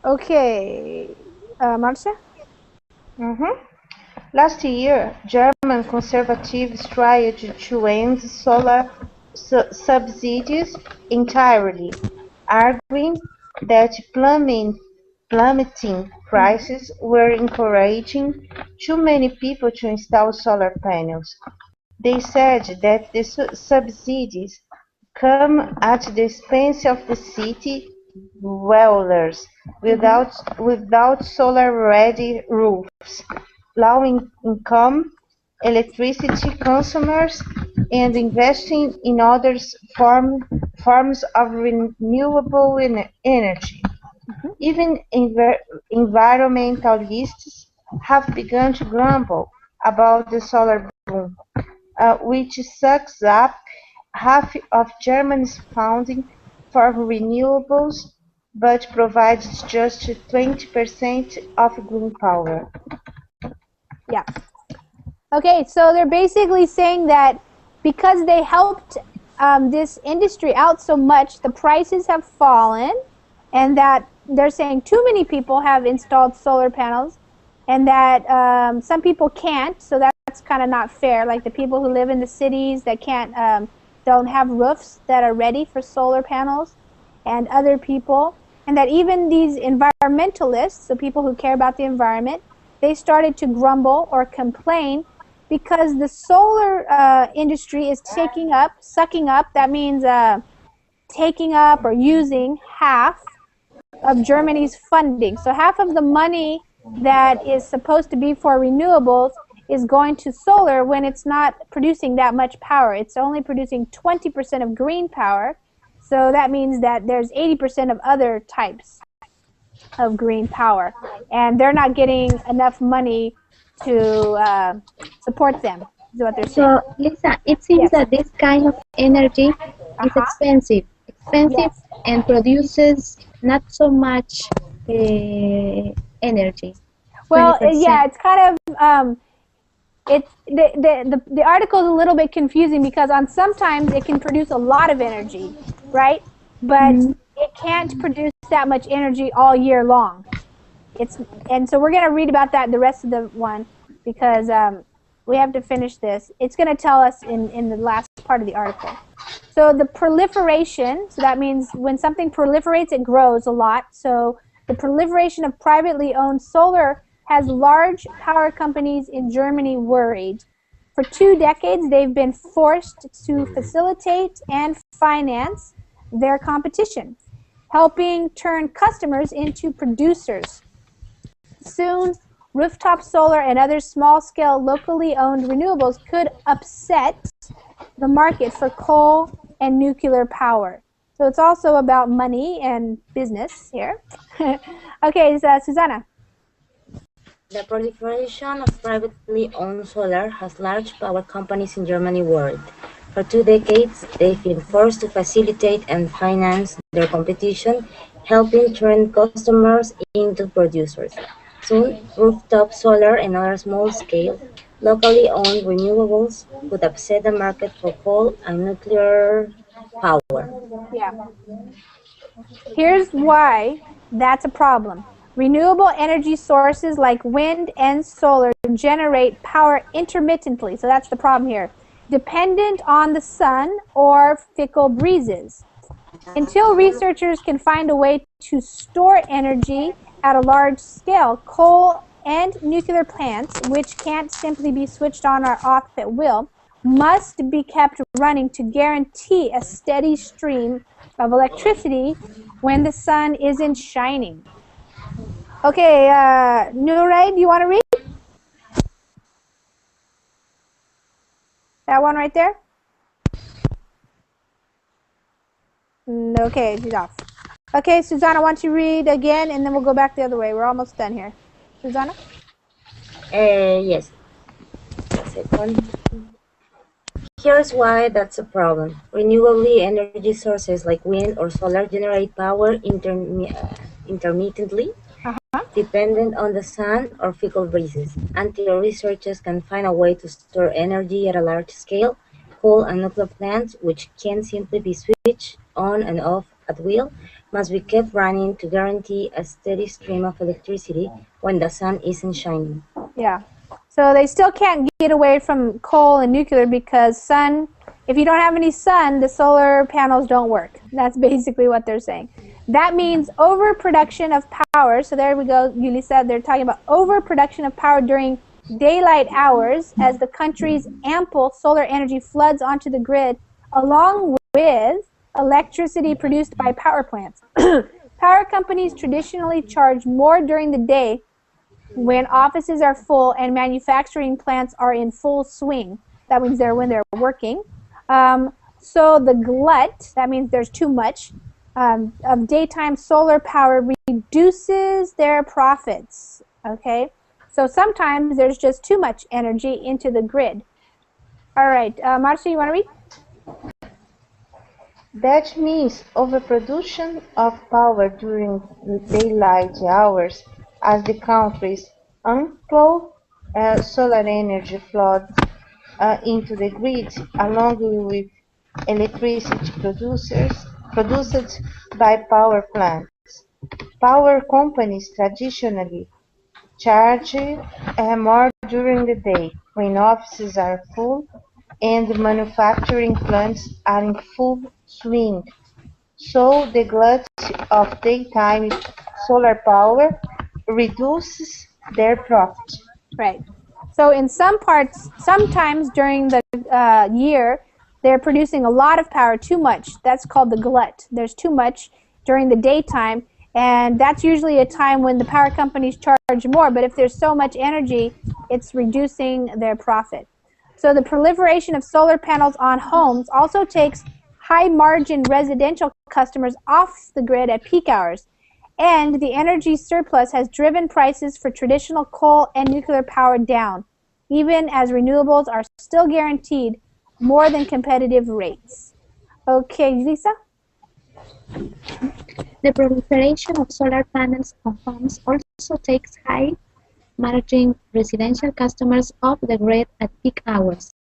Okay, Marcia? Last year, German conservatives tried to end solar subsidies entirely, arguing that plummeting prices were encouraging too many people to install solar panels. They said that the subsidies come at the expense of the city dwellers without solar-ready roofs, low-income electricity consumers, and investing in other forms of renewable energy. Even environmentalists have begun to grumble about the solar boom, which sucks up half of Germany's funding for renewables, but provides just 20% of green power. Yeah. Okay, so they're basically saying that because they helped this industry out so much, the prices have fallen, and that they're saying too many people have installed solar panels, and that some people can't, so that's kind of not fair. Like the people who live in the cities that can't, don't have roofs that are ready for solar panels, and other people, and that even these environmentalists, so people who care about the environment, they started to grumble or complain because the solar industry is sucking up, that means taking up or using half of Germany's funding. So half of the money that is supposed to be for renewables is going to solar when it's not producing that much power. It's only producing 20% of green power. So that means that there's 80% of other types of green power. And they're not getting enough money to support them, is what they're saying. So, Lisa, it seems that this kind of energy is expensive Yes. and produces not so much energy. Well, 20%. yeah, it's kind of the article is a little bit confusing because on sometimes it can produce a lot of energy, right? But it can't produce that much energy all year long. And so we're going to read about that in the rest of the one because we have to finish this. It's going to tell us in the last part of the article. So the proliferation, so that means when something proliferates, it grows a lot. So the proliferation of privately owned solar has large power companies in Germany worried. For 2 decades, they've been forced to facilitate and finance their competition, helping turn customers into producers. Soon, rooftop solar and other small-scale, locally owned renewables could upset the market for coal and nuclear power. So it's also about money and business here. Okay, Susanna. The proliferation of privately owned solar has large power companies in Germany worried. For 2 decades, they've been forced to facilitate and finance their competition, helping turn customers into producers. Soon, rooftop solar and other small-scale, locally owned renewables could upset the market for coal and nuclear power. Yeah. Here's why that's a problem. Renewable energy sources like wind and solar generate power intermittently, so that's the problem here, dependent on the sun or fickle breezes. Until researchers can find a way to store energy at a large scale, coal and nuclear plants, which can't simply be switched on or off at will, must be kept running to guarantee a steady stream of electricity when the sun isn't shining. Okay, Nuray, do you want to read? That one right there? Okay, she's off. Okay, Susanna, why don't you read again, and then we'll go back the other way. We're almost done here. Susanna? Yes. Second. Here's why that's a problem. Renewable energy sources like wind or solar generate power intermittently, dependent on the sun or fickle breezes. Until researchers can find a way to store energy at a large scale, coal and nuclear plants, which can simply be switched on and off at will, must be kept running to guarantee a steady stream of electricity when the sun isn't shining. Yeah. So they still can't get away from coal and nuclear because sun, if you don't have any sun, the solar panels don't work. That's basically what they're saying. That means overproduction of power. So there we go, Yulisa, they're talking about overproduction of power during daylight hours as the country's ample solar energy floods onto the grid, along with electricity produced by power plants. Power companies traditionally charge more during the day when offices are full and manufacturing plants are in full swing. That means when they're working. So the glut, that means there's too much, of daytime solar power reduces their profits. Okay? So sometimes there's just too much energy into the grid. All right, Marcia, you want to read? That means overproduction of power during daylight hours as the country's ample solar energy floods into the grid, along with electricity produced by power plants. Power companies traditionally charge more during the day, when offices are full and manufacturing plants are in full swing. So the glut of daytime solar power reduces their profit. Right. So in some parts, sometimes during the year, they're producing a lot of power, too much. That's called the glut. There's too much during the daytime, and that's usually a time when the power companies charge more. But if there's so much energy, it's reducing their profit. So the proliferation of solar panels on homes also takes high-margin residential customers off the grid at peak hours. And the energy surplus has driven prices for traditional coal and nuclear power down, even as renewables are still guaranteed more than competitive rates. Okay, Lisa? The proliferation of solar panels on homes also takes high-margin residential customers off the grid at peak hours.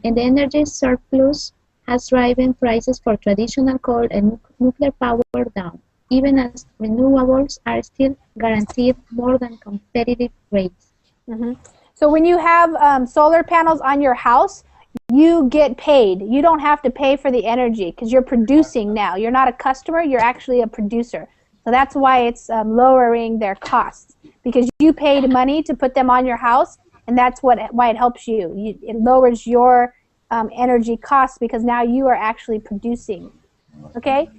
And the energy surplus has driven prices for traditional coal and nuclear power down, even as renewables are still guaranteed more than competitive rates. So when you have solar panels on your house, you get paid. You don't have to pay for the energy because you're producing now. You're not a customer, you're actually a producer. So that's why it's lowering their costs, because you paid money to put them on your house, and that's why it helps you. It lowers your energy costs because now you are actually producing. Okay?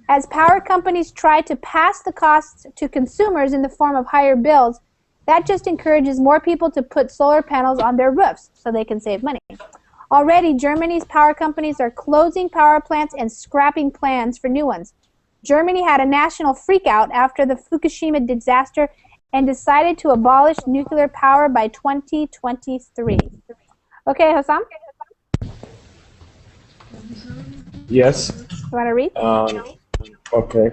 As power companies try to pass the costs to consumers in the form of higher bills, that just encourages more people to put solar panels on their roofs so they can save money. Already, Germany's power companies are closing power plants and scrapping plans for new ones. Germany had a national freakout after the Fukushima disaster and decided to abolish nuclear power by 2023. Okay, Hossam? Yes. You want to read? Okay.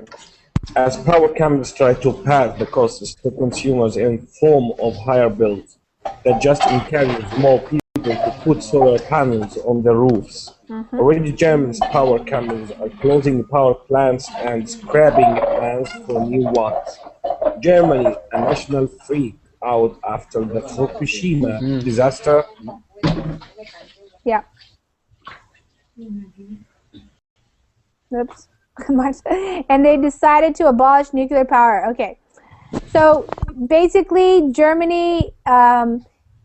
As power companies try to pass the costs to consumers in form of higher bills, that just encourages more people to put solar panels on their roofs. Already Germany's power companies are closing power plants and scrapping plans for new ones. Germany, a national freak out after the Fukushima disaster. Yeah. Oops. And they decided to abolish nuclear power. Okay. So basically, Germany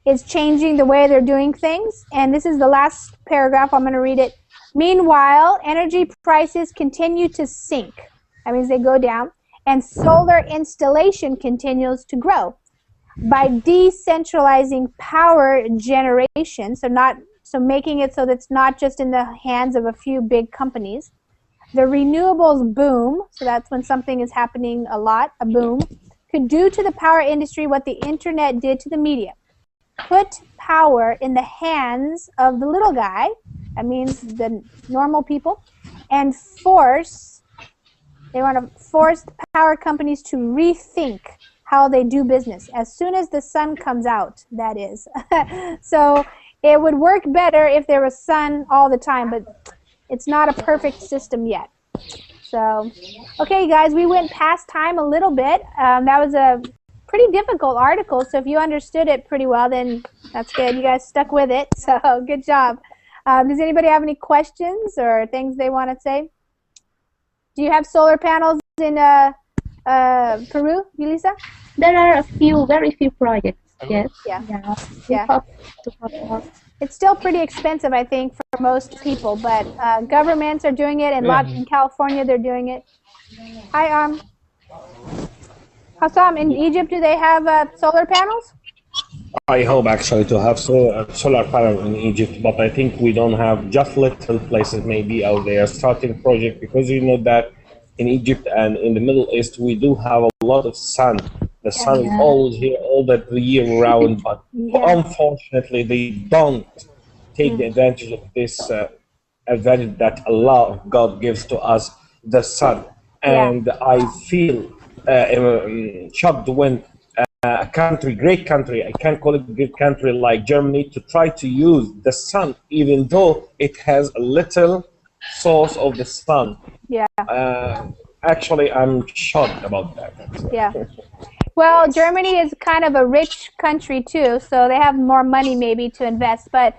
is changing the way they're doing things. And this is the last paragraph. I'm going to read it. Meanwhile, energy prices continue to sink. That means they go down. And solar installation continues to grow. By decentralizing power generation, so making it so that it's not just in the hands of a few big companies, the renewables boom, so that's when something is happening a lot, a boom, could do to the power industry what the internet did to the media. Put power in the hands of the little guy, that means the normal people, and they want to force power companies to rethink how they do business as soon as the sun comes out, that is. So it would work better if there was sun all the time, but it's not a perfect system yet. So, okay, guys, we went past time a little bit. That was a pretty difficult article, so if you understood it pretty well, then that's good. You guys stuck with it, so good job. Does anybody have any questions or things they want to say? Do you have solar panels in Peru, Yulisa? There are very few projects. Yes. Yeah. It's still pretty expensive, I think, for most people, but governments are doing it, and in California they're doing it. Hi, Hassam, in Egypt, do they have solar panels? I hope actually to have solar panel in Egypt, but I think we don't have, just little places maybe out there starting project, because you know that in Egypt and in the Middle East we do have a lot of sun. The sun is always here all the year round, but unfortunately they don't take the advantage of this advantage that Allah of God gives to us, the sun. And I feel shocked when a country, great country, I can't call it a great country like Germany, to try to use the sun, even though it has a little source of the sun. Yeah. Actually, I'm shocked about that. Yeah. Well, Germany is kind of a rich country too, so they have more money maybe to invest. But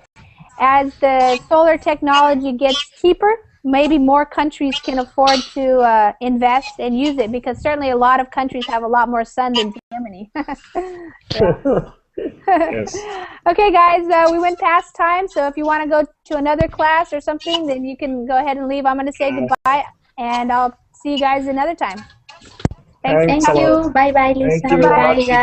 as the solar technology gets cheaper, maybe more countries can afford to invest and use it, because certainly a lot of countries have a lot more sun than Germany. Yes. Okay, guys, we went past time, so if you want to go to another class or something, then you can go ahead and leave. I'm going to say goodbye, and I'll see you guys another time. Thanks. Thank you. Bye bye, Lisa. Thank you. Bye, guys.